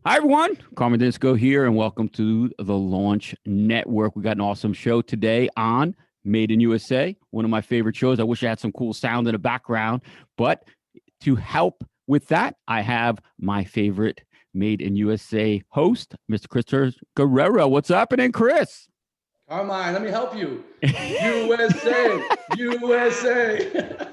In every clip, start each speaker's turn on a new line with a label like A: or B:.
A: Hi, everyone. Carmen Disco here, and welcome to the Launch Network. We got an awesome show today on Made in USA, one of my favorite shows. I wish I had some cool sound in the background, but to help with that, I have my favorite Made in USA host, Mr. Chris Guerrero. What's happening, Chris?
B: Carmine, let me help you. USA, USA.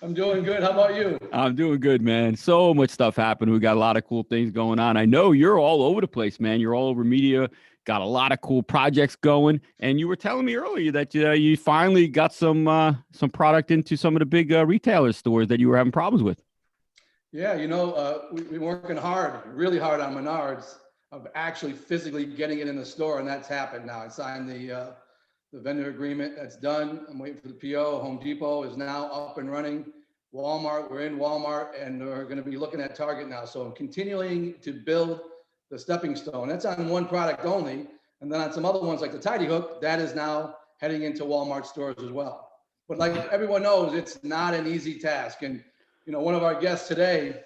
B: I'm doing good. How about you?
A: I'm doing good, man. So much stuff happening. We got a lot of cool things going on. I know you're all over the place, man. You're all over media. Got a lot of cool projects going. And you were telling me earlier that you finally got some product into some of the big retailer stores that you were having problems with.
B: Yeah, we've been working hard, really hard on Menards of actually physically getting it in the store, and that's happened now. I signed the vendor agreement. That's done. I'm waiting for the PO. Home Depot is now up and running. Walmart, we're in Walmart, and we're going to be looking at Target now. So I'm continuing to build the stepping stone. That's on one product only, and then on some other ones like the Tidy Hook, that is now heading into Walmart stores as well. But like everyone knows, it's not an easy task. And one of our guests today,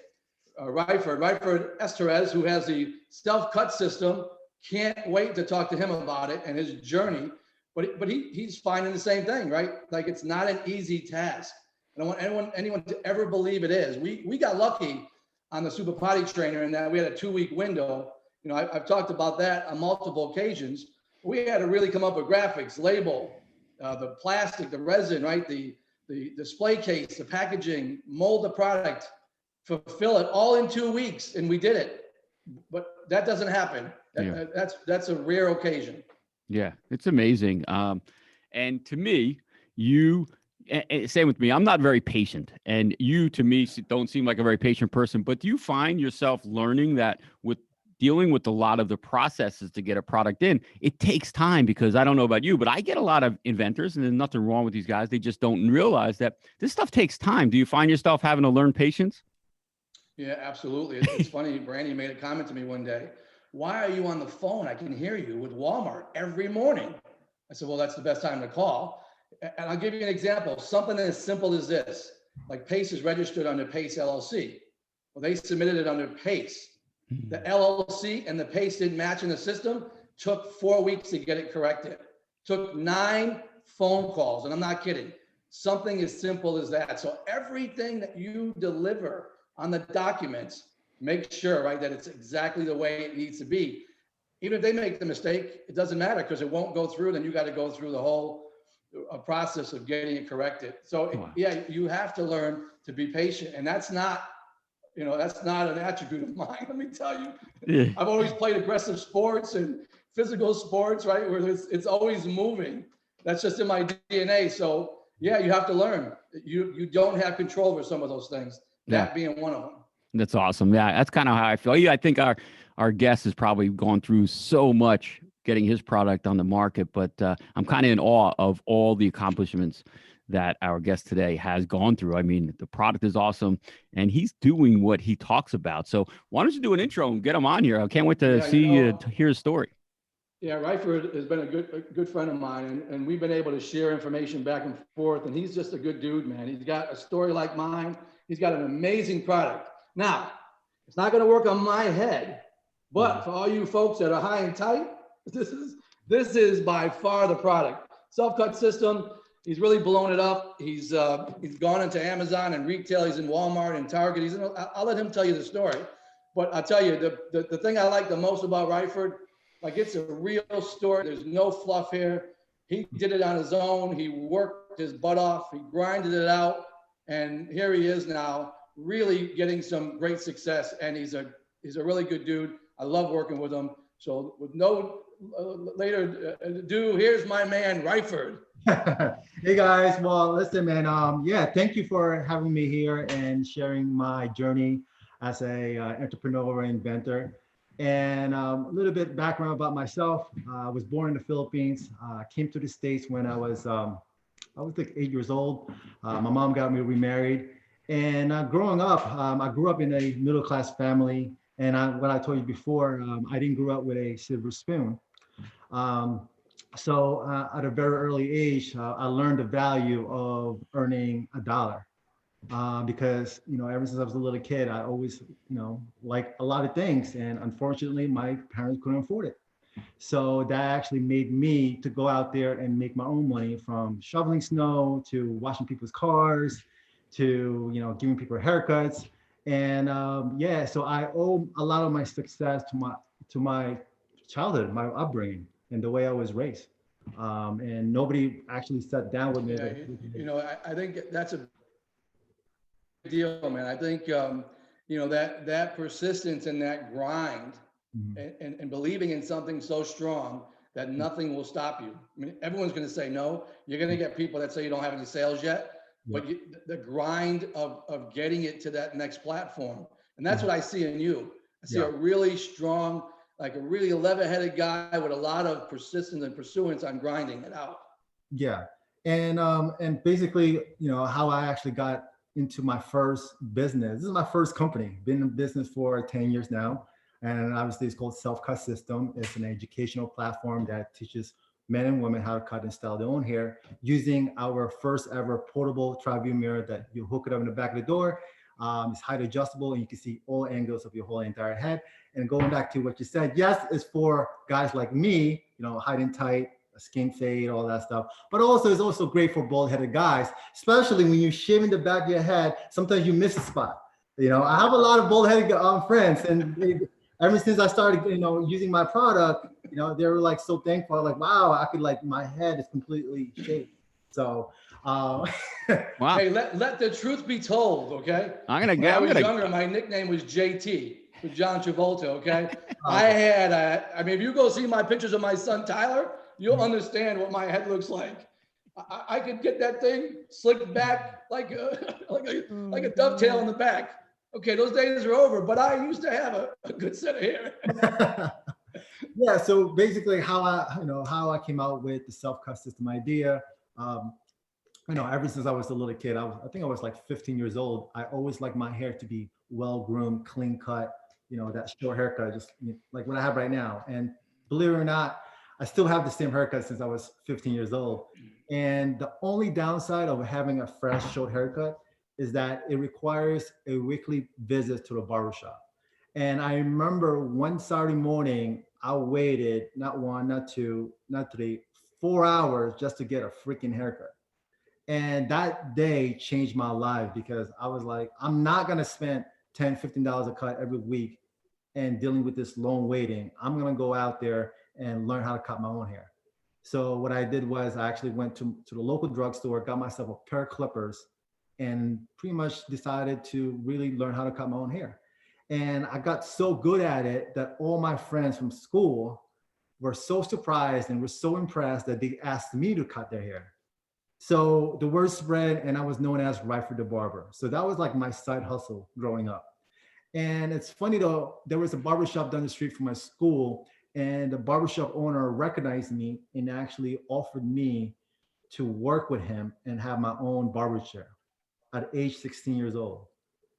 B: Ryford Esterez, who has the Selfcut System, can't wait to talk to him about it and his journey. But he's finding the same thing, right? Like, it's not an easy task. I don't want anyone to ever believe it is. We got lucky on the Super Potty Trainer in that we had a 2-week window. I've talked about that on multiple occasions. We had to really come up with graphics, label, the plastic, the resin, right? The display case, the packaging, mold the product, fulfill it all in 2 weeks, and we did it. But that doesn't happen.
A: Yeah.
B: That's a rare occasion.
A: Yeah, it's amazing. And to me, you same with me. I'm not very patient, and you, to me, don't seem like a very patient person. But do you find yourself learning that with dealing with a lot of the processes to get a product in, it takes time? Because I don't know about you, but I get a lot of inventors, and there's nothing wrong with these guys. They just don't realize that this stuff takes time. Do you find yourself having to learn patience?
B: Yeah, absolutely. It's funny. Brandy made a comment to me one day. Why are you on the phone? I can hear you with Walmart every morning. I said, well, that's the best time to call. And I'll give you an example. Something as simple as this, like Pace is registered under Pace LLC. Well, they submitted it under Pace. The LLC and the Pace didn't match in the system. Took 4 weeks to get it corrected. Took 9 phone calls, and I'm not kidding. Something as simple as that. So everything that you deliver on the documents, make sure, right, that it's exactly the way it needs to be. Even if they make the mistake, it doesn't matter because it won't go through. Then you got to go through the whole process of getting it corrected. So
A: Wow.
B: yeah, you have to learn to be patient, and that's not an attribute of mine. Let me tell you,
A: Yeah.
B: I've always played aggressive sports and physical sports, right, where it's always moving. That's just in my DNA. So yeah, you have to learn. You don't have control over some of those things.
A: Yeah.
B: That being one of them.
A: That's awesome. Yeah, that's kind of how I feel. Yeah, I think our guest has probably gone through so much getting his product on the market, but I'm kind of in awe of all the accomplishments that our guest today has gone through. I mean, the product is awesome, and he's doing what he talks about. So why don't you do an intro and get him on here? I can't wait to
B: Yeah,
A: see to hear his story.
B: yeah, Ryford has been a good friend of mine, and we've been able to share information back and forth. And he's just a good dude, man. He's got a story like mine. He's got an amazing product. Now, it's not going to work on my head, but for all you folks that are high and tight, this is by far the product. Self-cut system. He's really blown it up. He's gone into Amazon and retail. He's in Walmart and Target. I'll let him tell you the story. But I'll tell you, the thing I like the most about Ryford, like, it's a real story. There's no fluff here. He did it on his own. He worked his butt off. He grinded it out. And here he is now, really getting some great success. And he's a really good dude. I love working with him. So with no later ado, here's my man, Ryford.
C: Hey guys, well, listen, man. Yeah, thank you for having me here and sharing my journey as a entrepreneur and inventor. And a little bit background about myself. I was born in the Philippines. Came to the States when I was like 8 years old. My mom got me remarried. And growing up, I grew up in a middle-class family. And what I told you before, I didn't grow up with a silver spoon. So at a very early age, I learned the value of earning a dollar. because, ever since I was a little kid, I always, like a lot of things. And unfortunately, my parents couldn't afford it. So that actually made me to go out there and make my own money, from shoveling snow to washing people's cars to, giving people haircuts. And yeah, so I owe a lot of my success to my childhood, my upbringing, and the way I was raised. And nobody actually sat down with me.
B: Yeah, I think that's a deal, man. I think, that persistence and that grind and believing in something so strong that nothing will stop you. I mean, everyone's going to say no. You're going to get people that say you don't have any sales yet, but the grind of getting it to that next platform. And that's what I see in you. I see a really strong, like a really level-headed guy with a lot of persistence and pursuance on grinding it out.
C: Yeah. And basically, how I actually got into my first business. This is my first company. Been in business for 10 years now. And obviously it's called Selfcut System. It's an educational platform that teaches men and women how to cut and style their own hair using our first ever portable tri-view mirror that you hook it up in the back of the door. It's height adjustable and you can see all angles of your whole entire head. And going back to what you said, yes, it's for guys like me, height and tight, skin fade, all that stuff. But also, it's also great for bald-headed guys, especially when you're shaving the back of your head. Sometimes you miss a spot. I have a lot of bald-headed friends, and ever since I started, using my product, they were like so thankful. Like, wow, I could my head is completely shaved. So,
A: Wow.
B: Hey, let the truth be told, okay? When I was younger, my nickname was JT, with John Travolta, okay? I mean, if you go see my pictures of my son Tyler, you'll understand what my head looks like. I could get that thing slicked back like a dovetail in the back. Okay, those days are over, but I used to have a good set of hair.
C: Yeah, so basically how I came out with the Selfcut System idea. Ever since I was a little kid, I think I was like 15 years old. I always liked my hair to be well groomed, clean cut, that short haircut, just like what I have right now. And believe it or not, I still have the same haircut since I was 15 years old. And the only downside of having a fresh short haircut is that it requires a weekly visit to the barbershop. And I remember one Saturday morning, I waited not one, not two, not three, 4 hours just to get a freaking haircut. And that day changed my life because I was like, I'm not going to spend $10, $15 a cut every week and dealing with this long waiting. I'm going to go out there and learn how to cut my own hair. So what I did was I actually went to the local drugstore, got myself a pair of clippers, and pretty much decided to really learn how to cut my own hair. And I got so good at it that all my friends from school were so surprised and were so impressed that they asked me to cut their hair. So the word spread and I was known as Ryford the Barber. So that was like my side hustle growing up. And it's funny though, there was a barbershop down the street from my school, and the barbershop owner recognized me and actually offered me to work with him and have my own barber chair at age 16 years old.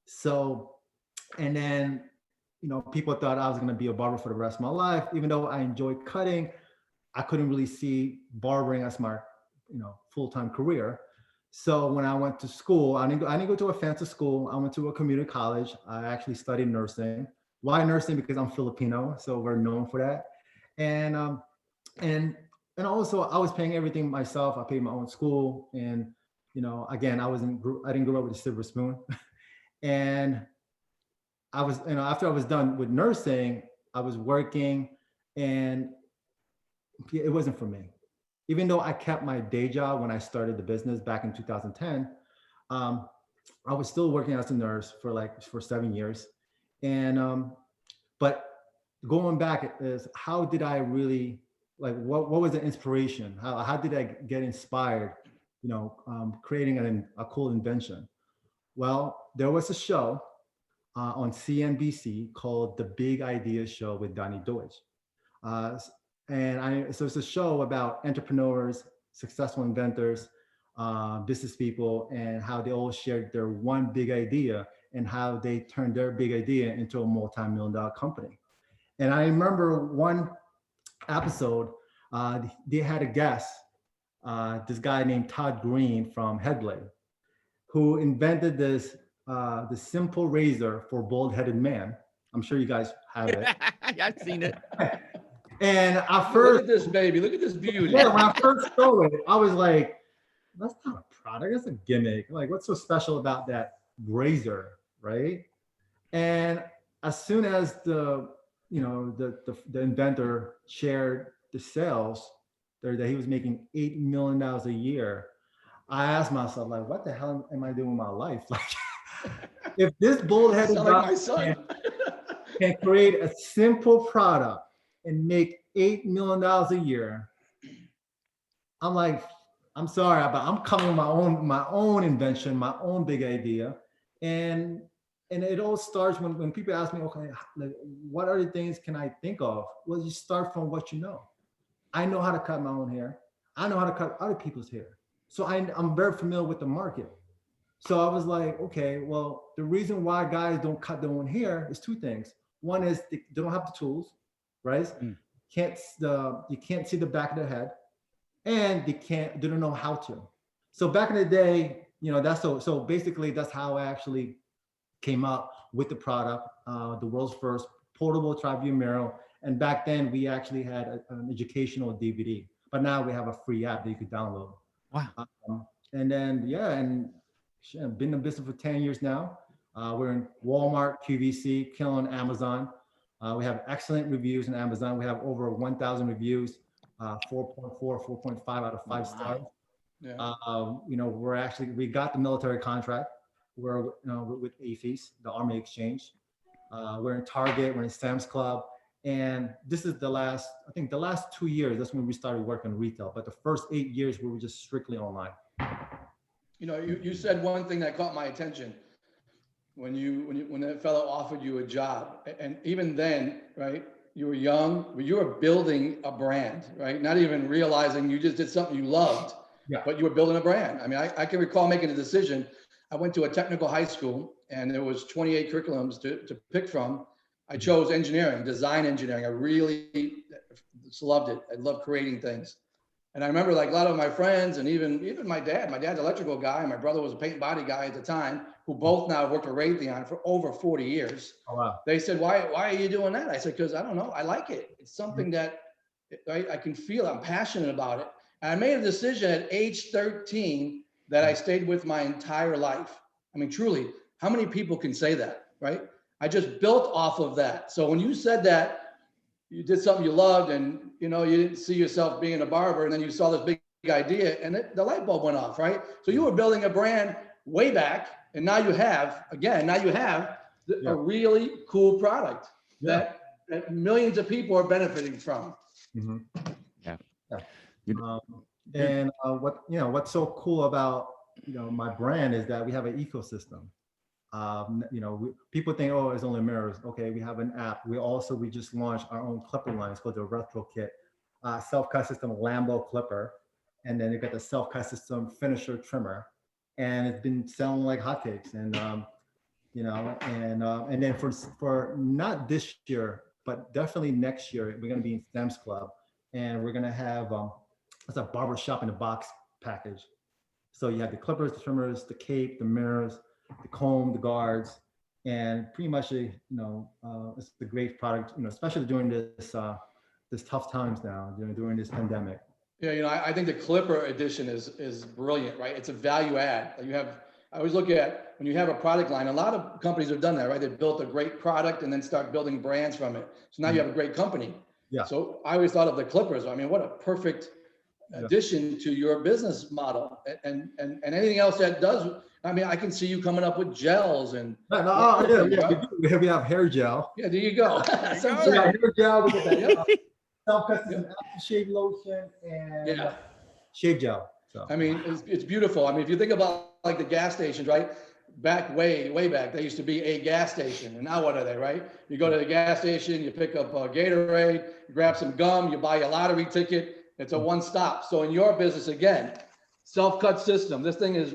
C: So, and then, people thought I was going to be a barber for the rest of my life. Even though I enjoyed cutting, I couldn't really see barbering as my, full-time career. So when I went to school, I didn't go to a fancy school. I went to a community college. I actually studied nursing. Why nursing? Because I'm Filipino, so we're known for that. And and also I was paying everything myself. I paid my own school, and again, I didn't grow up with a silver spoon. And I was, after I was done with nursing, I was working, and it wasn't for me. Even though I kept my day job when I started the business back in 2010, I was still working as a nurse for 7 years. And but going back is, how did I really, what was the inspiration? How did I get inspired, creating a cool invention? Well, there was a show on CNBC called The Big Idea Show with Donnie Deutsch. So it's a show about entrepreneurs, successful inventors, business people, and how they all shared their one big idea and how they turned their big idea into a multi-million-dollar company. And I remember one episode, they had a guest, this guy named Todd Green from Headblade. who invented this the simple razor for bald-headed man. I'm sure you guys have it.
A: I've seen it.
C: And at
B: Look
C: first,
B: at this baby. Look at this beauty.
C: yeah, when I first saw it, I was like, that's not a product, that's a gimmick. Like, what's so special about that razor, right? And as soon as the inventor shared the sales that he was making $8 million a year, I asked myself, like, what the hell am I doing with my life? Like, if this bull-headed
B: Sound like
C: guy
B: my son.
C: can create a simple product and make $8 million a year, I'm like, I'm sorry, but I'm coming with my own invention, my own big idea. And it all starts when people ask me, okay, like, what other things can I think of? Well, you start from what you know. I know how to cut my own hair. I know how to cut other people's hair. So I'm very familiar with the market. So I was like, okay, well, the reason why guys don't cut their own hair is two things. One is they don't have the tools, right?
A: Mm.
C: You can't see the back of their head, and they don't know how to. So back in the day, that's so basically that's how I actually came up with the product, the world's first portable tri-view mirror. And back then we actually had an educational DVD, but now we have a free app that you could download.
A: Wow.
C: And then, yeah, and I've been in business for 10 years now. We're in Walmart, QVC, killing Amazon. We have excellent reviews on Amazon. We have over 1,000 reviews, 4.4, 4.5 out of 5 stars.
B: Yeah.
C: We got the military contract. We're with AFIS, the Army Exchange. We're in Target, we're in Sam's Club. And this is the last 2 years, that's when we started working retail. But the first 8 years, we were just strictly online.
B: You said one thing that caught my attention when that fellow offered you a job, and even then, right? You were young, but you were building a brand, right? Not even realizing you just did something you loved,
C: Yeah.
B: but you were building a brand. I mean, I can recall making a decision. I went to a technical high school, and there was 28 curriculums to pick from. I chose engineering, design engineering. I really just loved it. I love creating things. And I remember, like, a lot of my friends, and even my dad's an electrical guy, and my brother was a paint and body guy at the time, who both now worked at Raytheon for over 40 years.
C: Oh, wow.
B: They said, why are you doing that? I said, because I don't know, I like it. It's something that, right, I can feel, I'm passionate about it. And I made a decision at age 13 that I stayed with my entire life. I mean, truly, how many people can say that, right? I just built off of that. So when you said that you did something you loved, and you didn't see yourself being a barber, and then you saw this big idea, and the light bulb went off, right? So you were building a brand way back, and now you have a really cool product that millions of people are benefiting from.
C: Mm-hmm.
A: Yeah.
C: And what's so cool about my brand is that we have an ecosystem. People think, oh, it's only mirrors. Okay, we have an app. We just launched our own clipper line. It's called the Retro Kit, Selfcut System Lambo clipper, and then you got the Selfcut System finisher trimmer, and it's been selling like hotcakes. And and then for not this year, but definitely next year, we're going to be in Sam's Club, and we're going to have it's a barbershop in a box package. So you have the clippers, the trimmers, the cape, the mirrors, the comb, the guards, and pretty much it's a great product, especially during this tough times now, during this pandemic.
B: Yeah, I think the Clipper edition is brilliant, right? It's a value add. I always look at when you have a product line, a lot of companies have done that, right? They've built a great product and then start building brands from it. So now you have a great company.
C: Yeah.
B: So I always thought of the Clippers. I mean, what a perfect addition to your business model, and anything else that does. I mean, I can see you coming up with gels and.
C: We have hair gel.
B: Yeah, there you go.
C: We got hair gel. We got that Selfcut System aftershave lotion and shave gel. So
B: I mean, it's beautiful. I mean, if you think about like the gas stations, right? Way back, they used to be a gas station, and now what are they, right? You go to the gas station, you pick up a Gatorade, you grab some gum, you buy a lottery ticket. It's a one-stop. So in your business, again, Selfcut System. This thing is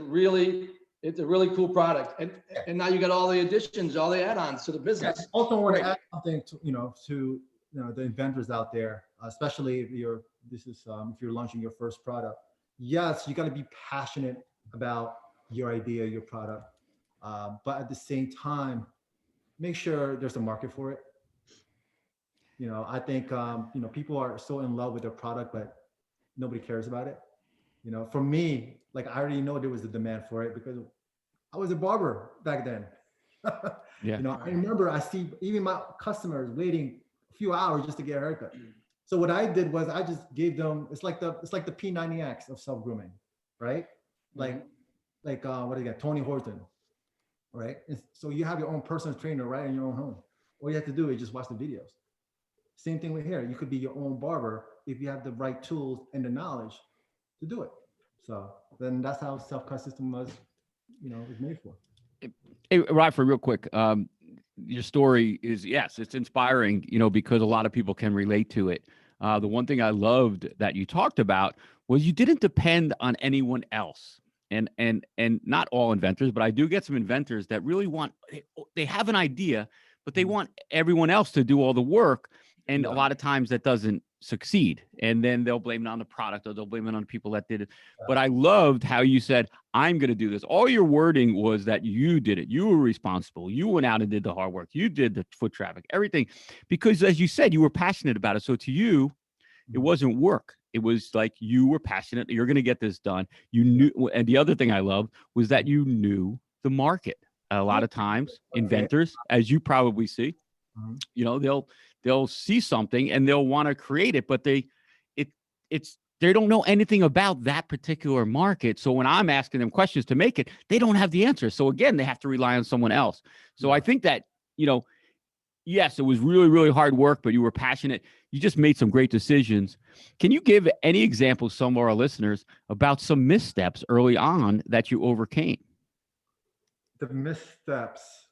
B: it's a really cool product, and now you got all the additions, all the add-ons to the business.
C: I also want to add something to the inventors out there, especially if you're launching your first product. Yes, you got to be passionate about your idea, your product. But at the same time, make sure there's a market for it. I think, people are so in love with their product, but nobody cares about it. For me, like I already know there was a demand for it because I was a barber back then.
A: Yeah.
C: I remember I see even my customers waiting a few hours just to get a haircut. So what I did was I just gave them, it's like the P90X of self-grooming, right? Like, what do you got? Tony Horton, right? So you have your own personal trainer right in your own home. All you have to do is just watch the videos. Same thing with hair. You could be your own barber if you have the right tools and the knowledge to do it. So then that's how Selfcut System was made for.
A: Hey, Rodford, real quick. Your story is, yes, it's inspiring, because a lot of people can relate to it. The one thing I loved that you talked about was you didn't depend on anyone else. And not all inventors, but I do get some inventors that really they have an idea, but they want everyone else to do all the work. And a lot of times that doesn't succeed. And then they'll blame it on the product, or they'll blame it on the people that did it. But I loved how you said, I'm going to do this. All your wording was that you did it. You were responsible. You went out and did the hard work. You did the foot traffic, everything. Because as you said, you were passionate about it. So to you, it wasn't work. It was like you were passionate. You're going to get this done. You knew. And the other thing I loved was that you knew the market. A lot of times, inventors, as you probably see, they'll see something and they'll want to create it, but they don't know anything about that particular market. So when I'm asking them questions to make it, they don't have the answer. So again, they have to rely on someone else. So I think that, yes, it was really, really hard work, but you were passionate. You just made some great decisions. Can you give any examples, some of our listeners, about some missteps early on that you overcame?
C: The missteps.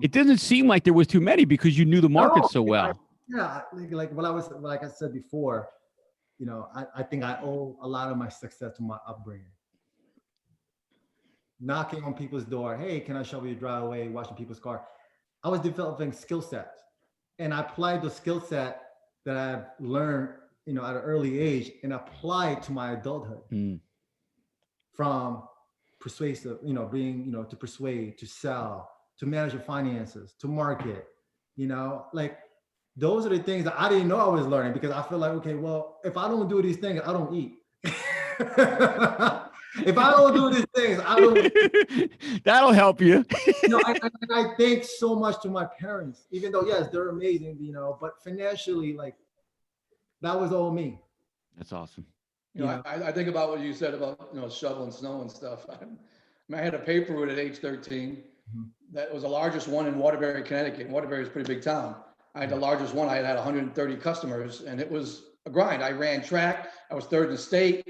A: It doesn't seem like there was too many because you knew the market so well.
C: Like I said before, I think I owe a lot of my success to my upbringing. Knocking on people's door, hey, can I shovel your driveway, washing people's car. I was developing skill sets, and I applied the skill set that I've learned, at an early age, and applied to my adulthood. From persuasive, being, to persuade, to sell, to manage your finances, to market, like those are the things that I didn't know I was learning, because I feel like, okay, well, if I don't do these things, I don't eat. If I don't do these things, I don't.
A: That'll help you.
C: I thank so much to my parents, even though, yes, they're amazing, but financially, like, that was all me.
A: That's awesome.
B: I think about what you said about, shoveling snow and stuff. I had a paper route at age 13. That was the largest one in Waterbury, Connecticut. Waterbury is a pretty big town. I had the largest one. I had 130 customers, and it was a grind. I ran track. I was third in the state.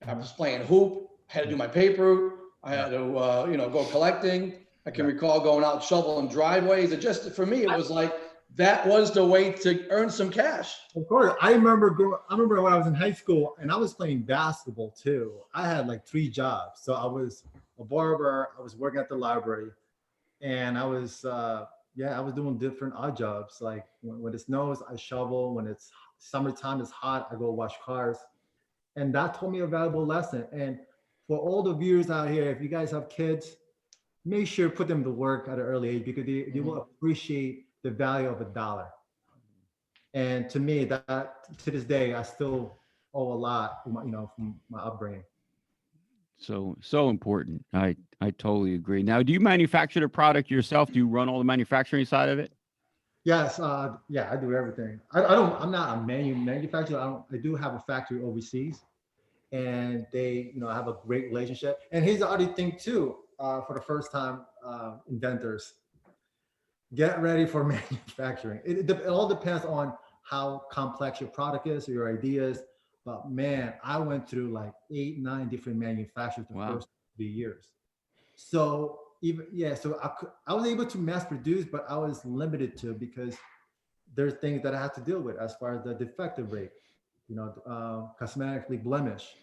B: I was playing hoop. I had to do my paper route. I had to, go collecting. I can recall going out shoveling driveways. It just, for me, it was like, that was the way to earn some cash.
C: Of course. I remember when I was in high school and I was playing basketball too. I had like 3 jobs. So I was a barber, I was working at the library, and I was doing different odd jobs. Like when it snows, I shovel. When it's summertime, it's hot, I go wash cars. And that taught me a valuable lesson. And for all the viewers out here, if you guys have kids, make sure put them to work at an early age, because they will appreciate the value of $1. And to me, that to this day, I still owe a lot, from my upbringing.
A: So important. I totally agree. Now, do you manufacture the product yourself? Do you run all the manufacturing side of it?
C: Yes. I do everything. I'm not a manufacturer. I do have a factory overseas, and they, have a great relationship. And here's the other thing too, for the first time inventors, get ready for manufacturing. It all depends on how complex your product is or your ideas. But man, I went through like 8, 9 different manufacturers the first 3 years. So I was able to mass produce, but I was limited to, because there's things that I had to deal with as far as the defective rate, cosmetically blemish,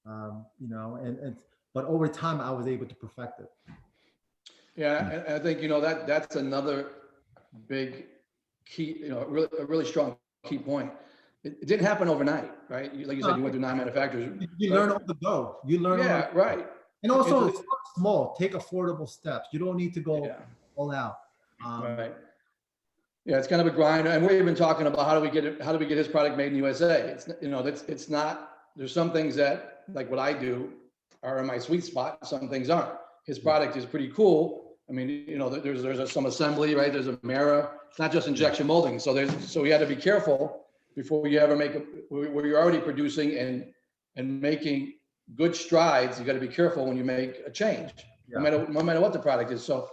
C: but over time I was able to perfect it.
B: Yeah, I think, that's another big key, a really strong key point. It didn't happen overnight, right? Like you said, you went through 9 manufacturers.
C: You learn on the go. You learn.
B: Yeah, right.
C: And also
B: It's-
C: start small, take affordable steps. You don't need to go
B: Yeah.
C: all out.
B: Right. Yeah, it's kind of a grind, and we've been talking about how do we get his product made in the USA? It's not. There's some things that, like what I do, are in my sweet spot. Some things aren't. His product is pretty cool. I mean, there's some assembly, right? There's a mirror. It's not just injection molding. So we had to be careful before you ever where you're already producing and making good strides. You got to be careful when you make a change, no matter what the product is. So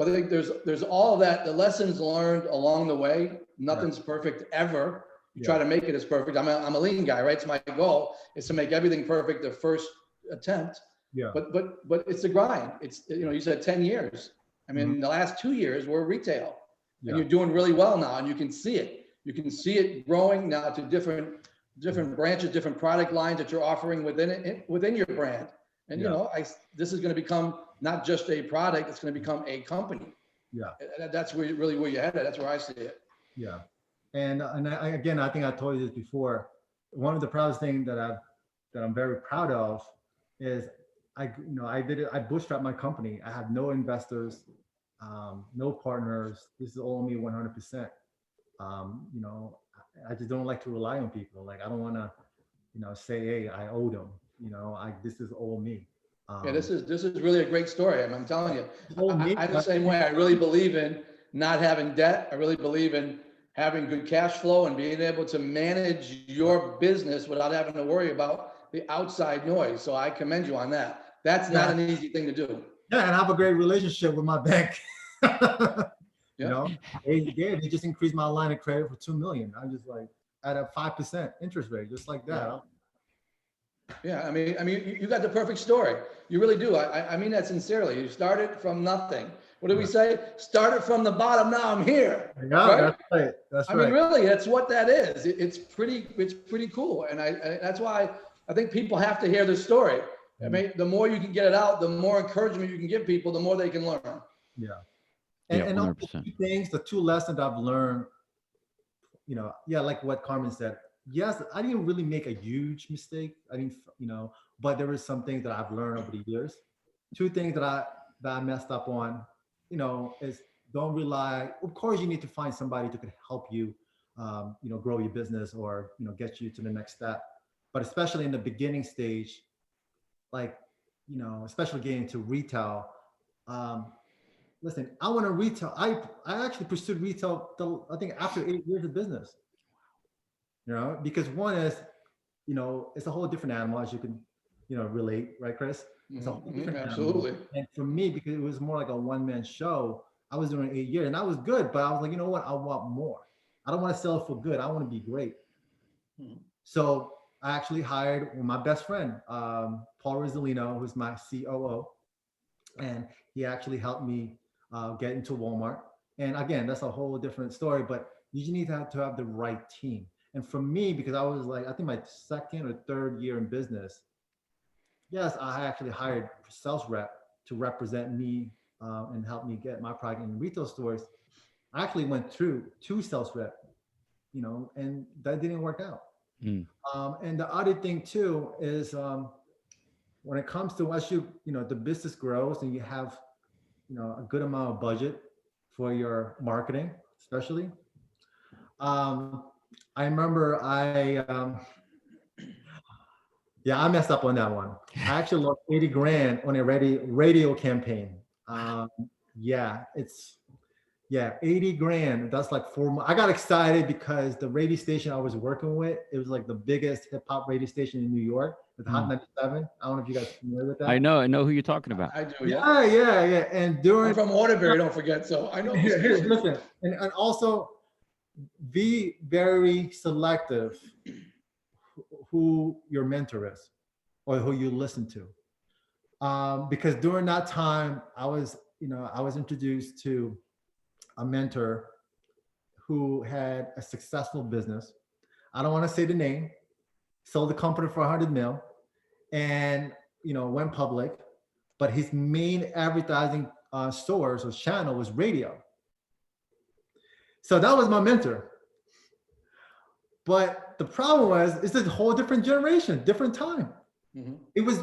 B: I think there's all of that, the lessons learned along the way. Nothing's perfect ever. You try to make it as perfect. I'm a lean guy, right? It's my goal is to make everything perfect the first attempt.
C: Yeah.
B: But it's a grind. It's, you said 10 years. I mean, the last 2 years were retail, and you're doing really well now, and you can see it. You can see it growing now to different branches, different product lines that you're offering within your brand. And this is going to become not just a product; it's going to become a company. Yeah, that's really where you're headed. That's where I see it.
C: Yeah, and again, I think I told you this before. One of the proudest things that I'm very proud of is I bootstrapped my company. I have no investors, no partners. This is all me 100%. I just don't like to rely on people. Like I don't want to, say, hey, I owe them. This is all me.
B: Yeah, this is really a great story. I'm telling you, I'm the same way. I really believe in not having debt. I really believe in having good cash flow and being able to manage your business without having to worry about the outside noise. So I commend you on that. That's not an easy thing to do.
C: Yeah, and I have a great relationship with my bank. They just increased my line of credit for $2 million. I'm just like at a 5% interest rate, just like that.
B: Yeah, I mean, you got the perfect story. You really do. I mean that sincerely. You started from nothing. What do we say? Started from the bottom. Now I'm here.
C: Yeah, right? That's right. That's right.
B: I mean, really, that's what that is. It's pretty cool, and that's why I think people have to hear this story. I mean, the more you can get it out, the more encouragement you can give people, the more they can learn.
C: Yeah. And all the two lessons I've learned, like what Carmen said. Yes, I didn't really make a huge mistake. I didn't, but there were some things that I've learned over the years. Two things that I messed up on, is don't rely. Of course, you need to find somebody who can help you, grow your business or, get you to the next step. But especially in the beginning stage, like, especially getting into retail. Listen, I want to retail. I actually pursued retail, I think after 8 years of business. Because one is, it's a whole different animal, as you can, relate, right, Chris? It's a whole different
B: absolutely.
C: Animal. And for me, because it was more like a one-man show, I was doing 8 years, and that was good. But I was like, you know what? I want more. I don't want to sell it for good. I want to be great. So I actually hired my best friend, Paul Rosalino, who's my COO, and he actually helped me get into Walmart. And again, that's a whole different story. But you need to have the right team. And for me, because I was like, I think my second or third year in business, yes, I actually hired a sales rep to represent me and help me get my product in retail stores. I actually went through 2 sales rep, and that didn't work out. And the other thing too is when it comes to as the business grows and you have, a good amount of budget for your marketing, especially. I remember I messed up on that one. I actually lost 80 grand on a radio campaign. 80 grand. That's like 4 months. I got excited because the radio station I was working with, it was like the biggest hip hop radio station in New York with Hot 97. I don't know if you guys are familiar with that.
A: I know who you're talking about.
B: I do,
C: yeah. And
B: I'm from Waterbury, don't forget. So I know.
C: Listen, and also be very selective who your mentor is or who you listen to. Because during that time, I was introduced to a mentor who had a successful business. I don't want to say the name, sold the company for 100 mil and, went public, but his main advertising source or channel was radio. So that was my mentor. But the problem was, it's a whole different generation, different time.
B: Mhm.
C: It was,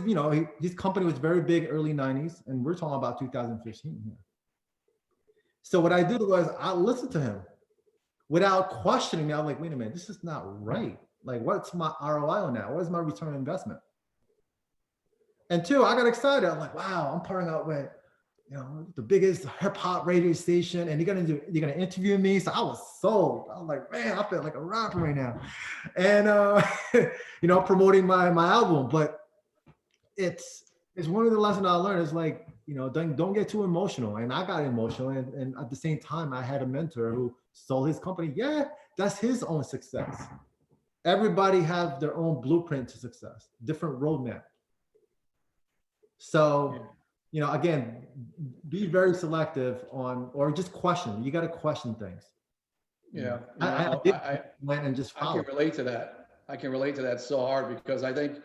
C: his company was very big early 90s, and we're talking about 2015 here. So what I did was I listened to him without questioning. I'm like, wait a minute, this is not right. Like, what's my ROI on that? What is my return on investment? And two, I got excited. I'm like, wow, I'm partnering up with, the biggest hip hop radio station, and they're gonna interview me. So I was sold. I was like, man, I feel like a rapper right now, and promoting my album. But it's one of the lessons I learned is like, don't get too emotional. And I got emotional, and at the same time, I had a mentor who sold his company. Yeah, that's his own success. Everybody have their own blueprint to success, different roadmap. So, again, be very selective on, or just question. You got to question things.
B: Yeah.
C: I did went and just
B: I
C: follow.
B: can relate to that. I can relate to that so hard because I think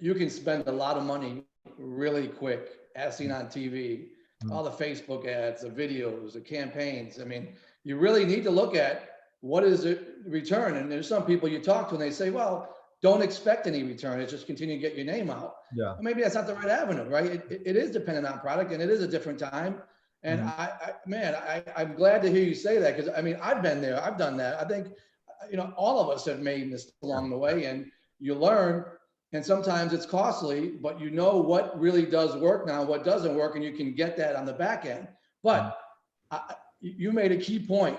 B: you can spend a lot of money really quick, as seen on TV, all the Facebook ads, the videos, the campaigns. I mean, you really need to look at what is the return. And there's some people you talk to and they say, well, don't expect any return. It's just continue to get your name out.
C: Yeah.
B: Well, maybe that's not the right avenue, right? It is dependent on product, and it is a different time. And I'm glad to hear you say that, because I mean, I've been there, I've done that. I think, all of us have made mistakes along the way, and you learn, and sometimes it's costly, but you know what really does work now, what doesn't work, and you can get that on the back end. But you made a key point.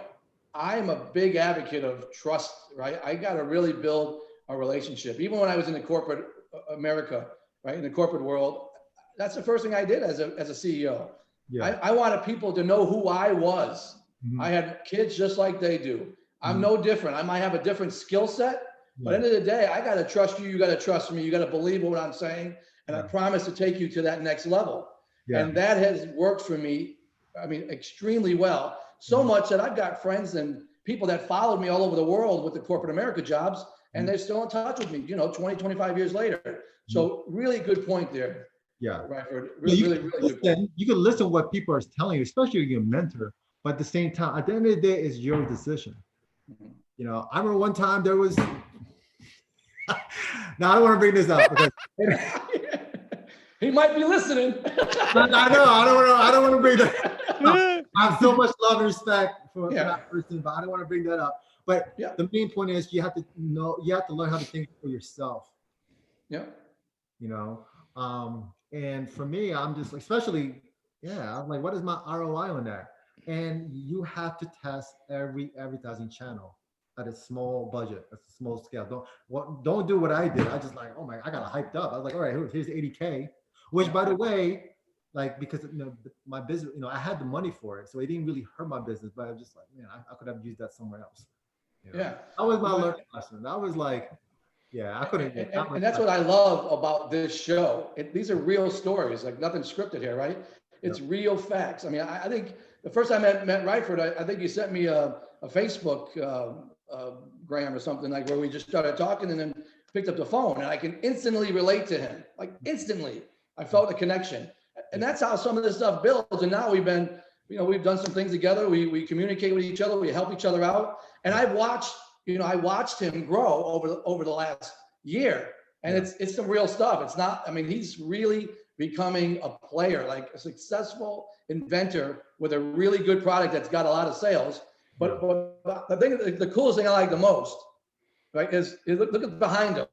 B: I'm a big advocate of trust, right? I got to really build a relationship. Even when I was in the corporate America, right, in the corporate world, that's the first thing I did as a CEO. Yeah. I wanted people to know who I was. I had kids just like they do. I'm no different. I might have a different skill set, but at the end of the day, I got to trust you. You got to trust me. You got to believe what I'm saying. And I promise to take you to that next level. Yeah. And that has worked for me, I mean, extremely well. So much that I've got friends and people that followed me all over the world with the corporate America jobs, and they're still in touch with me, 20, 25 years later. So really good point there.
C: Yeah.
B: Radford. Really good point.
C: You can listen to what people are telling you, especially your mentor, but at the same time, at the end of the day, it's your decision. I remember one time there was, now I don't want to bring this up because
B: he might be listening.
C: I know, I don't want to bring that up. I have so much love and respect for that person, but I don't want to bring that up. But the main point is you have to learn how to think for yourself.
B: Yeah.
C: And for me, I'm just like, especially, I'm like, what is my ROI on that? And you have to test every advertising channel at a small budget, at a small scale. Don't do what I did. I just like, oh my, I got hyped up. I was like, all right, here's 80K, which by the way, like, because my business, I had the money for it, so it didn't really hurt my business. But I was just like, man, I could have used that somewhere else.
B: Yeah,
C: that was my learning lesson. That was like, I couldn't.
B: And that's what I love about this show. These are real stories, like nothing scripted here, right? It's real facts. I mean, I think the first time I met Radford, I think you sent me a Facebook gram or something, like where we just started talking and then picked up the phone, and I can instantly relate to him. Like instantly, I felt the connection. And that's how some of this stuff builds. And now we've done some things together. We communicate with each other. We help each other out. And I watched him grow over the last year. And it's some real stuff. It's not, I mean, he's really becoming a player, like a successful inventor with a really good product that's got a lot of sales. But the coolest thing I like the most, right, is look at behind him.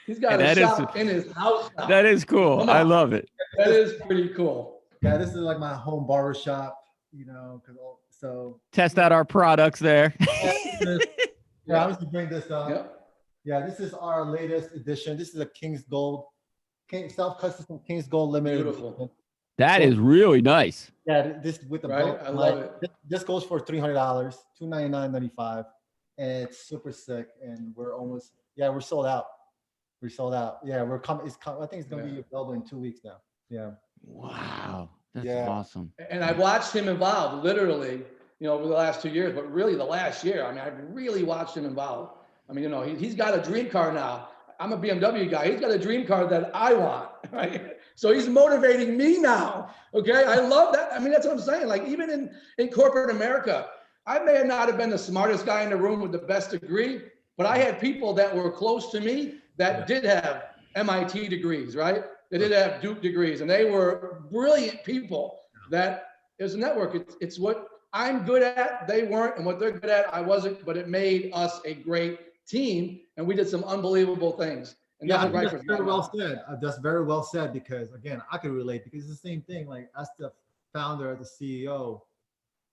B: He's got a shop in his house now.
A: That is cool. I love it.
B: That is pretty cool.
C: Yeah, this is like my home barber shop, so
A: test out our products there.
C: I was to bring this up. Yeah, this is our latest edition. This is a King's Gold, Selfcut System King's Gold limited.
B: Beautiful.
A: That is really nice.
C: Yeah, this with the
B: right? I love it.
C: This goes for $300, $299.95, and it's super sick. And we're almost, we're sold out. We're sold out. Yeah, we're coming. I think it's gonna be available in 2 weeks now. Yeah.
A: Wow, that's awesome.
B: And I watched him evolve literally, over the last 2 years, but really the last year. I mean, I've really watched him evolve. I mean, he's got a dream car now. I'm a BMW guy. He's got a dream car that I want, right? So he's motivating me now. Okay, I love that. I mean, that's what I'm saying. Like even in corporate America, I may not have been the smartest guy in the room with the best degree, but I had people that were close to me that did have MIT degrees, right? They did have Duke degrees, and they were brilliant people. That is a network. It's what I'm good at, they weren't, and what they're good at, I wasn't, but it made us a great team, and we did some unbelievable things. And
C: Yeah, I
B: that's what
C: think
B: Rifer's
C: that's very
B: got
C: well
B: now.
C: said. That's very well said because again, I could relate because it's the same thing. Like as the founder, as the CEO,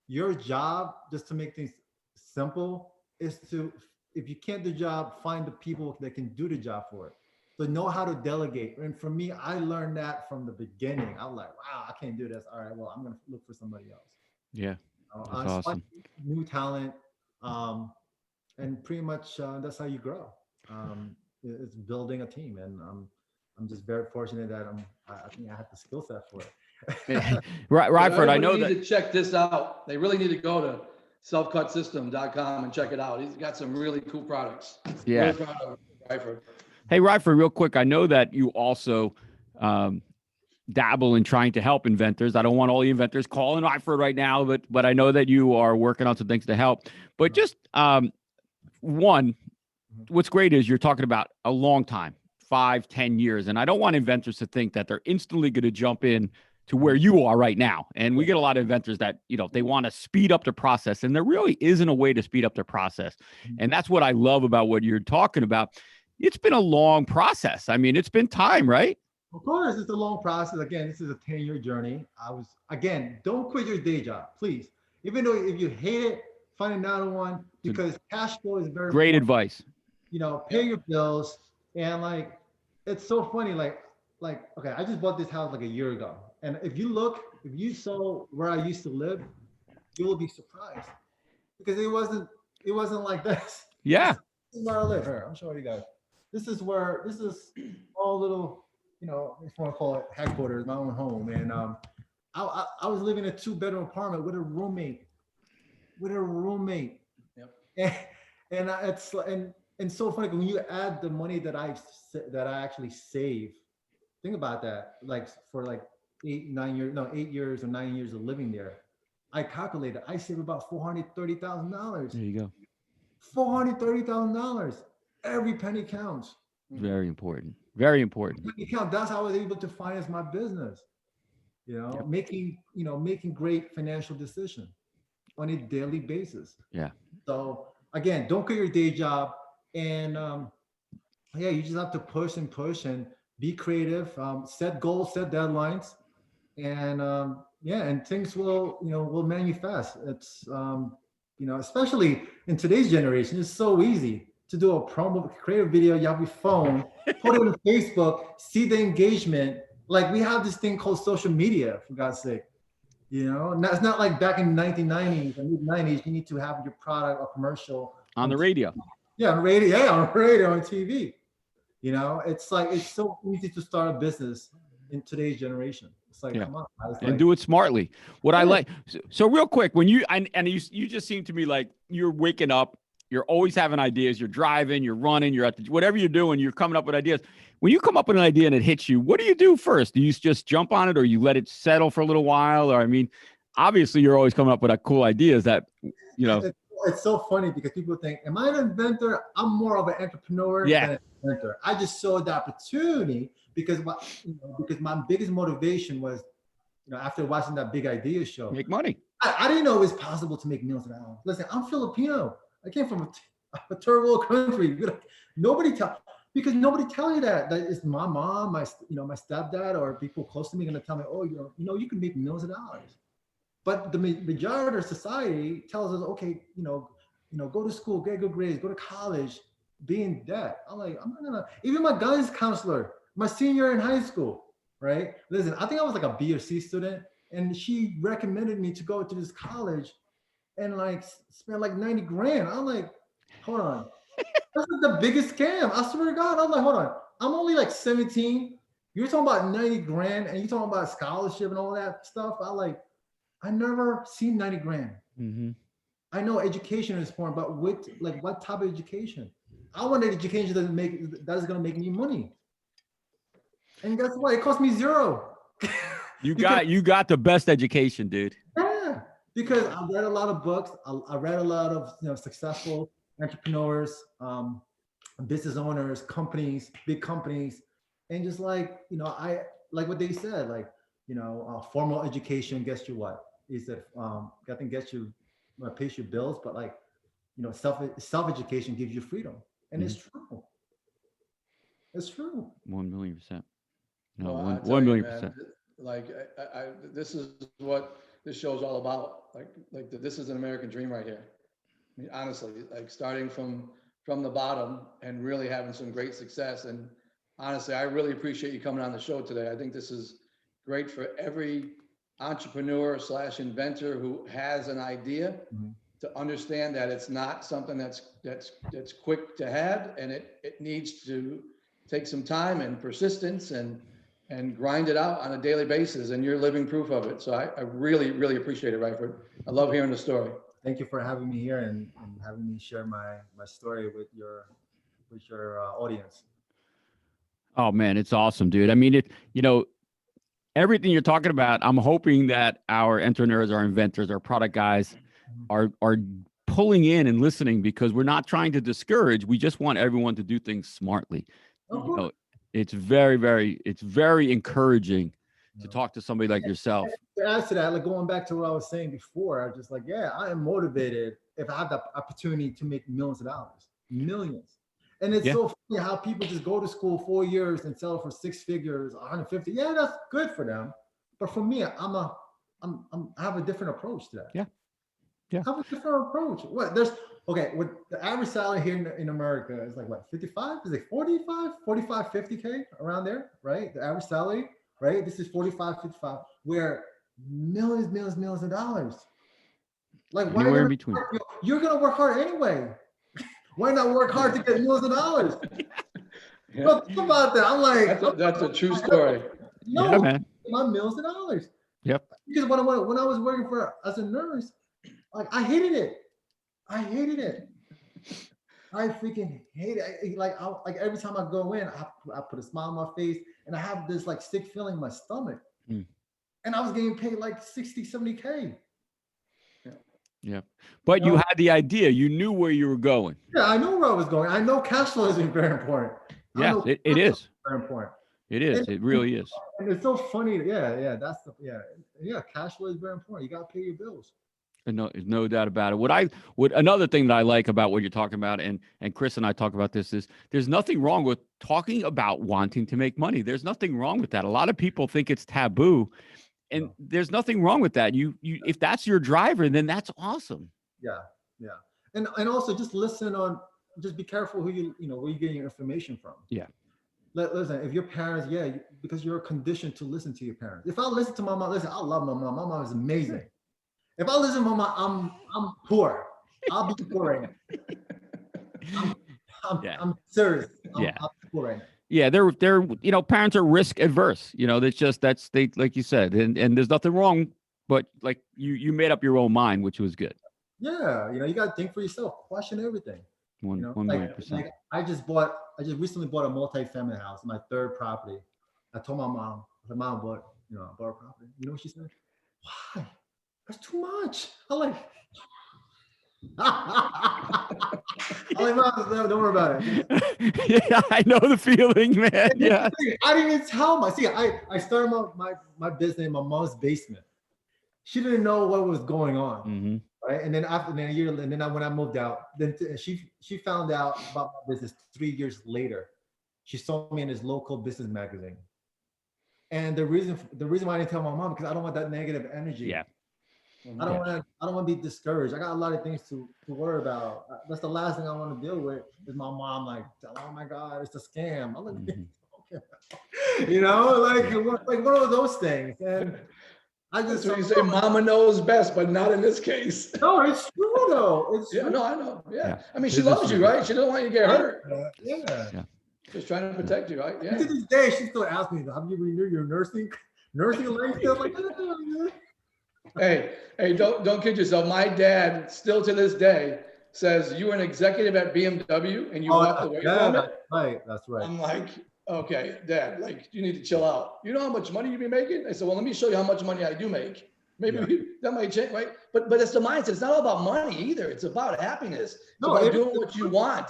C: your job, just to make things simple, is to, if you can't do the job, find the people that can do the job for it. So know how to delegate. And for me, I learned that from the beginning. I'm like, wow, I can't do this. All right, well, I'm gonna look for somebody else.
A: Yeah, that's
C: Find
A: awesome.
C: new talent, and pretty much that's how you grow. It's building a team, and I'm just very fortunate that I think I have the skill set for it.
A: Right, Ryford, I
B: Everybody
A: know
B: needs
A: that.
B: to check this out. They really need to go to selfcutsystem.com and check it out. He's got some really cool products.
A: Yeah.
B: Really proud of Ryford.
A: Hey, Ryford, real quick, I know that you also dabble in trying to help inventors. I don't want all the inventors calling Ryford right now, but I know that you are working on some things to help. But just one, what's great is you're talking about a long time, 5-10 years. And I don't want inventors to think that they're instantly going to jump in to where you are right now. And we get a lot of inventors that, they want to speed up the process, and there really isn't a way to speed up their process. And that's what I love about what you're talking about. It's been a long process. I mean, it's been time, right?
C: Of course, it's a long process. Again, this is a 10-year journey. Again, don't quit your day job, please. Even though if you hate it, find another one, because cash flow is very
A: Great
C: important.
A: advice.
C: Pay your bills. And like, it's so funny. Like, okay, I just bought this house like a year ago. And if you saw where I used to live, you will be surprised because it wasn't like this.
A: Yeah.
C: This is where I live. Here, I'm showing you guys. This is all little, if you want to call it headquarters, my own home. And I was living in a 2-bedroom apartment with a roommate.
B: Yep.
C: And so funny when you add the money that I actually save. Think about that. Like for like 8 years or 9 years of living there, I calculated I save about $430,000.
A: There you go.
C: $430,000. Every penny counts.
A: Very important. Very important.
C: That's how I was able to finance my business.
A: Yep.
C: Making great financial decisions on a daily basis.
A: Yeah.
C: So again, don't quit your day job, and you just have to push and be creative. Set goals, set deadlines, and and things will manifest. It's especially in today's generation, it's so easy to do a promo, create a video, you have your phone, put it on Facebook, see the engagement. Like we have this thing called social media, for God's sake. It's not like back in the 1990s and mid-90s, you need to have your product or commercial
A: On the radio.
C: Yeah, on radio, on TV. It's like, it's so easy to start a business in today's generation. It's like, come on.
A: And do it smartly. What I like. So real quick, when you just seem to me like you're waking up, you're always having ideas, you're driving, you're running, you're at whatever you're doing, you're coming up with ideas. When you come up with an idea and it hits you, what do you do first? Do you just jump on it, or you let it settle for a little while? Or, I mean, obviously you're always coming up with cool ideas that,
C: It's so funny because people think, am I an inventor? I'm more of an entrepreneur than an inventor. I just saw the opportunity because my biggest motivation was, after watching that Big Idea show,
A: make money.
C: I didn't know it was possible to make millions of dollars. Listen, I'm Filipino. I came from a third world country. Nobody tell you that it's my mom, my stepdad, or people close to me going to tell me, oh, you can make millions of dollars. But the majority of society tells us, okay, go to school, get good grades, go to college, be in debt. I'm like, I'm not gonna. Even my guidance counselor, my senior in high school, right? Listen, I think I was like a B or C student, and she recommended me to go to this college and like spend like 90 grand. I'm like, hold on. That's like the biggest scam. I swear to God. I'm like, hold on. I'm only like 17. You're talking about 90 grand and you're talking about scholarship and all that stuff. I never seen 90 grand.
A: Mm-hmm.
C: I know education is important, but what type of education? I want an education that is going to make me money. And guess what? It cost me zero.
A: You got the best education, dude.
C: Yeah, because I read a lot of books. I read a lot of successful entrepreneurs, business owners, companies, big companies, And just like, I like what they said, like, formal education gets you what? Is that I think gets you pays your bills, but like, self education gives you freedom. And
A: Mhm.
C: it's true. It's true.
A: 1,000,000%. No,
B: Well,
A: one
B: I tell
A: one
B: you,
A: million
B: man,
A: percent.
B: like this is what this show's all about. This is an American dream right here. I mean, honestly, like starting from the bottom and really having some great success. And honestly, I really appreciate you coming on the show today. I think this is great for every entrepreneur slash inventor who has an idea
C: Mhm.
B: to understand that it's not something that's quick to have, and it needs to take some time and persistence and grind it out on a daily basis. And you're living proof of it. So I really, really appreciate it, Ryford. I love hearing the story.
C: Thank you for having me here and having me share my story with your audience.
A: Oh man, it's awesome, dude. I mean, everything you're talking about, I'm hoping that our entrepreneurs, our inventors, our product guys
C: Mhm.
A: are pulling in and listening, because we're not trying to discourage. We just want everyone to do things smartly.
C: Of
A: You know,
C: course.
A: it's very encouraging to talk to somebody like yourself.
C: To add to that, like going back to what I was saying before, I was just like, yeah, I am motivated if I have the opportunity to make millions of dollars, millions. And it's
A: Yeah.
C: so funny how people just go to school 4 years and sell for six figures, 150. Yeah, that's good for them. But for me, I have a different approach to that.
A: Yeah. Yeah.
C: I have a different approach. What there's okay, with the average salary here in America is like what, 55? Is it 45, 45, 50K around there, right? The average salary, right? This is 45, 55, where millions of dollars. Like, why are you
A: Anywhere in
C: gonna
A: between.
C: work? You're gonna work hard anyway. Why not work hard to get millions of dollars?
B: Yeah,
C: Well, think about that. I'm like,
B: that's a true story.
A: Yeah,
C: no,
A: man.
C: my millions of dollars.
A: Yep.
C: Because when I was working for as a nurse, like I hated it. I hated it. I freaking hate it. Like every time I go in, I put a smile on my face and I have this like sick feeling in my stomach.
A: Mm.
C: And I was getting paid like 60, 70K.
A: Yeah. But
C: You
A: you
C: know?
A: had the idea. You knew where you were going.
C: Yeah, I know where I was going. I know cash flow is very important. I
A: Yes,
C: know
A: it
C: cash flow
A: is.
C: is very important.
A: It
C: And,
A: is. It really is.
C: and it's so funny. Yeah. Cash flow is very important. You got to pay your bills.
A: No doubt about it. What another thing that I like about what you're talking about, and Chris and I talk about this, is there's nothing wrong with talking about wanting to make money. There's nothing wrong with that. A lot of people think it's taboo, and
C: No.
A: there's nothing wrong with that. You if that's your driver, then that's awesome.
C: Yeah, yeah. And also just just be careful where you getting your information from.
A: Yeah.
C: Listen, if your parents, because you're conditioned to listen to your parents. If I listen to my mom, listen, I love my mom. My mom is amazing. If I listen to my mom, I'm poor. I'll be poor right now.
A: Yeah.
C: I'm serious.
A: Yeah.
C: I'm poor right now.
A: Yeah, they're parents are risk adverse. That's they, like you said, and there's nothing wrong, but like you made up your own mind, which was good.
C: Yeah, you got to think for yourself. Question everything.
A: One
C: Like,
A: 1,000,000%.
C: like I just recently bought a multi-family house, my third property. I told my mom, I said, Mom, I bought a property. You know what she said? Why? That's too much. I'm like, Mom, don't worry about it.
A: Yeah, I know the feeling, man. Yeah.
C: I didn't even tell I started my business in my mom's basement. She didn't know what was going on.
A: Mm-hmm.
C: Right. And then after a year, and then when I moved out, then she found out about my business 3 years later. She saw me in this local business magazine. And the reason why I didn't tell my mom, because I don't want that negative energy.
A: Yeah.
C: I don't want to be discouraged. I got a lot of things to worry about. That's the last thing I want to deal with is my mom like, oh my God, it's a scam. I'm like,
A: Mm-hmm.
C: like one of those things. And I just
B: So you say mama knows best, but not in this case.
C: No, it's true though. It's
B: Yeah,
C: true.
B: no, I know. Yeah.
A: Yeah.
B: I mean, she loves you, right? She doesn't want you to get hurt.
C: Yeah.
B: Just trying to protect you, right? Yeah.
C: To this day, she still asks me, have you renewed your nursing license? I'm like,
B: Hey, don't kid yourself. My dad, still to this day, says you were an executive at BMW and you walked away from it.
C: That's right.
B: I'm like, okay, Dad, like you need to chill out. You know how much money you be making? I said, well, let me show you how much money I do make. Maybe that might change, right? But it's the mindset. It's not all about money either. It's about happiness. It's about doing what you want.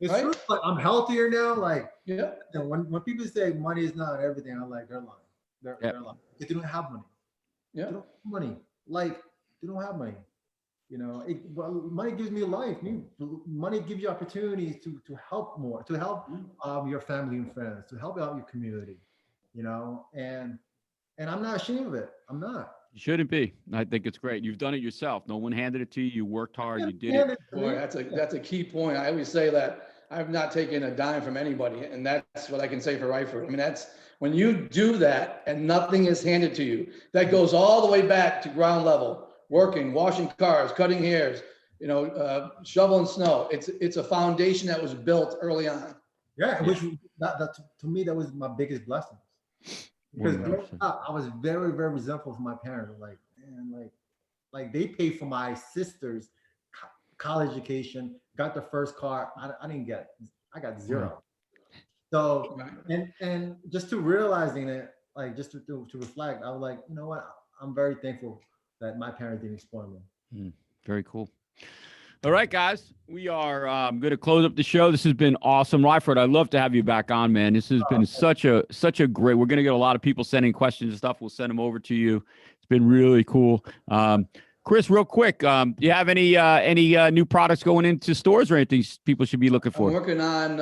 C: It's
B: Right?
C: true. Like I'm healthier now. Like
B: Yeah.
C: you know, when people say money is not everything, I'm like they're lying.
A: Yep.
C: They're lying. Because they don't have money.
B: Yeah.
C: They don't have money. Like they don't have money. You know, well, money gives me life. Money gives you opportunities to help more, to help your family and friends, to help out your community. You know, and I'm not ashamed of it. I'm not.
A: You shouldn't be. I think it's great. You've done it yourself. No one handed it to you. You worked hard. You did it.
B: Boy, that's a key point. I always say that I've not taken a dime from anybody, and that's what I can say for Ryford. I mean, that's when you do that and nothing is handed to you. That goes all the way back to ground level, working, washing cars, cutting hairs, shoveling snow. It's a foundation that was built early on.
C: Yeah, which that to me that was my biggest blessing. Because growing up, I was very, very resentful of my parents. Like, man, like they paid for my sister's college education, got the first car. I didn't get it. I got zero. So and just to realizing it, like just to reflect, I was like, you know what? I'm very thankful that my parents didn't spoil me.
A: Very cool. All right, guys, we are going to close up the show. This has been awesome. Ryford, I'd love to have you back on, man. This has been such a great, we're going to get a lot of people sending questions and stuff. We'll send them over to you. It's been really cool. Chris, real quick, do you have any new products going into stores or anything people should be looking for?
B: I'm working on,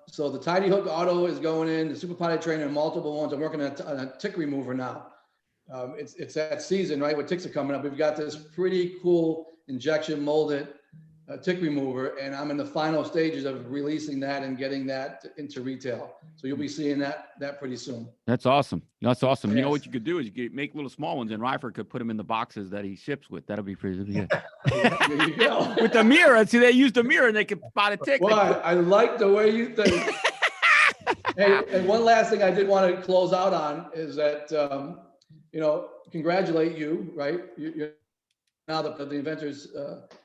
B: so the Tidy Hook Auto is going in, the Super Potty Trainer, multiple ones. I'm working on a tick remover now. It's that season, right? When ticks are coming up. We've got this pretty cool injection molded tick remover, and I'm in the final stages of releasing that and getting that into retail. So you'll be seeing that pretty soon.
A: That's awesome. That's awesome.
B: Yes.
A: You know what you could do is you could make little small ones, and Ryford could put them in the boxes that he ships with. That'll be pretty good.
B: There you go.
A: With the mirror. See, they used the mirror and they could spot a tick.
B: Well, I like the way you think. Hey, and one last thing I did want to close out on is that, congratulate you, right? You're now the Inventors,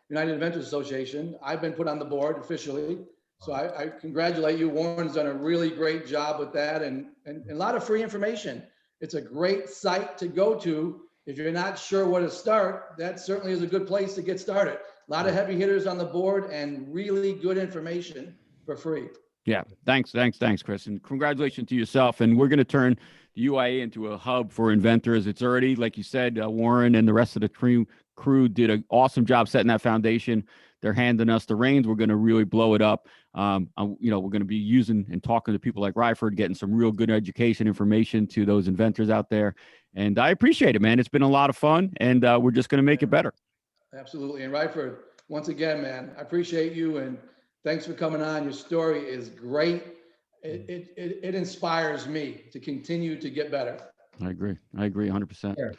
B: United Inventors Association. I've been put on the board officially. So I congratulate you. Warren's done a really great job with that and a lot of free information. It's a great site to go to. If you're not sure where to start, that certainly is a good place to get started. A lot of heavy hitters on the board and really good information for free.
A: Yeah. Thanks, Chris. And congratulations to yourself. And we're going to turn the UIA into a hub for inventors. It's already, like you said, Warren and the rest of the crew did an awesome job setting that foundation. They're handing us the reins. We're going to really blow it up. We're going to be using and talking to people like Ryford, getting some real good education information to those inventors out there. And I appreciate it, man. It's been a lot of fun, and we're just going to make it better.
B: Absolutely. And Ryford, once again, man, I appreciate you and thanks for coming on. Your story is great. It inspires me to continue to get better.
A: I agree 100%.
C: Yeah.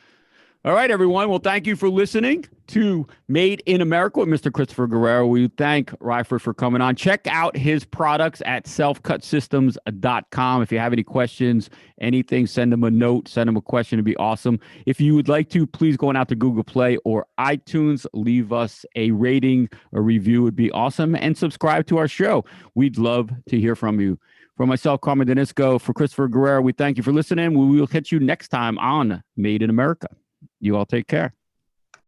A: All right, everyone. Well, thank you for listening to Made in America with Mr. Christopher Guerrero. We thank Ryford for coming on. Check out his products at selfcutsystems.com. If you have any questions, anything, send him a note, send him a question. It'd be awesome. If you would like to, please go on out to Google Play or iTunes. Leave us a rating, a review would be awesome. And subscribe to our show. We'd love to hear from you. For myself, Carmen Danisco, for Christopher Guerrero, we thank you for listening. We will catch you next time on Made in America. You all take care.